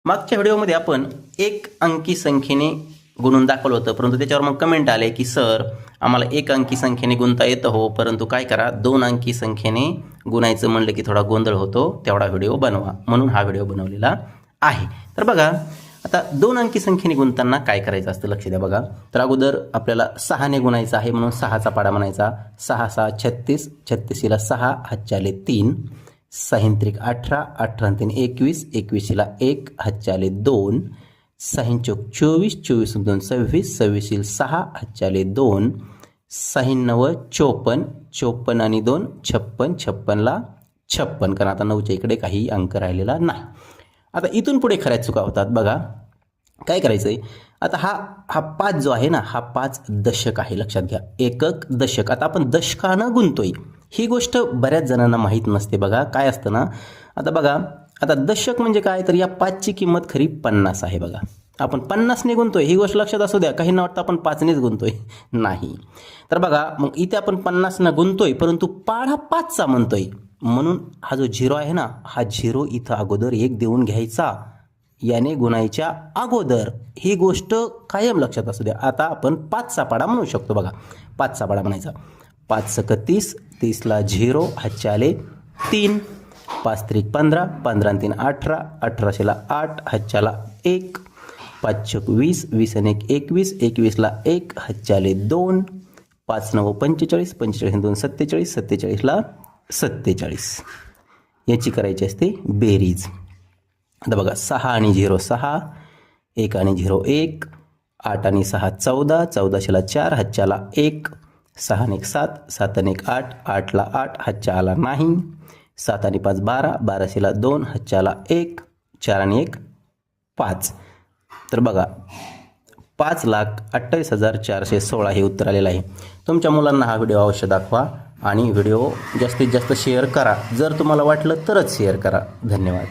मागच्या व्हिडिओमध्ये आपण एक अंकी संख्येने गुणून दाखवलं होतं, परंतु त्याच्यावर मग कमेंट आले की सर आम्हाला एक अंकी संख्येने गुणता येतं हो, परंतु काय करा दोन अंकी संख्येने गुणायचं म्हणलं की थोडा गोंधळ होतो, तेवढा व्हिडिओ बनवा, म्हणून हा व्हिडिओ बनवलेला आहे। तर बघा आता दोन अंकी संख्येने गुणताना काय करायचं असतं लक्ष द्या बघा। तर अगोदर आपल्याला 6 ने गुणायचं आहे, म्हणून 6चा पाडा म्हणायचा। 6 6 36, 36 ला 6 हातच्याले 3, 6 त्रिक 18, 18 3 21, 21 ला 1 हातच्याले 2, 6 चौक 24, 24 2 26, 26 6 हातच्याले 2, 6 9 54, 54 आणि 2 56, 56 ला 56, कारण आता 9च्या इकडे काही अंक राहिलेला नाही। आता इथून पुढे खऱ्याच चुका होतात बघा। काय करायचंय आता हा 5 जो आहे ना, हा 5 दशक आहे, लक्षात घ्या, एकक दशक। आता आपण दशकानं गुणतोय, ही गोष्ट बऱ्याच जणांना माहीत नसते बघा। काय असतं ना, आता बघा आता दशक म्हणजे काय, तर या 5ची किंमत खरी 50 आहे बघा। आपण 50 ने गुणतोय ही गोष्ट लक्षात असू द्या, काहींना वाटतं आपण 5 नेच गुणतोय, नाही। तर बघा मग इथे आपण 50 न गुणतोय, परंतु पाढा 5चा म्हणतोय, म्हणून हा जो 0 आहे ना, हा 0 इथं अगोदर 1 देऊन घ्यायचा, याने गुणायच्या अगोदर, ही गोष्ट कायम लक्षात असू द्या। आता आपण 5चा पाडा म्हणू शकतो बघा, 5चा पाडा म्हणायचा। 5 सक 30, 30 ला 0 हातच्याले 3, 5 त्रिक 15, 15 3 18, 18 ला 8 हातच्याला 1, 5 चौक 20, 20 आणि 21, 21 ला 1 हातच्याले 2, 5 9 45, 45 2 47, 47 ला 47, याची करायची असते बेरीज। आता बघा 6 आणि 0 6, 1 आणि 0 1, 8 आणि 6 14, 14 ला 4 हातच्याला 1, 6 आणि 1 7, 7 आणि 1 8, 8 ला 8 हातच्या आला नाही, 7 आणि 5 12, 12 ला 2 हातच्याला 1, 4 आणि 1 5। तर बघा 5,28,416 हे उत्तर आलेलं आहे। तुमच्या मुलांना हा व्हिडिओ अवश्य दाखवा आणि व्हिडिओ जास्तीत जास्त शेअर करा, जर तुम्हाला वाटलं तरच शेअर करा। धन्यवाद।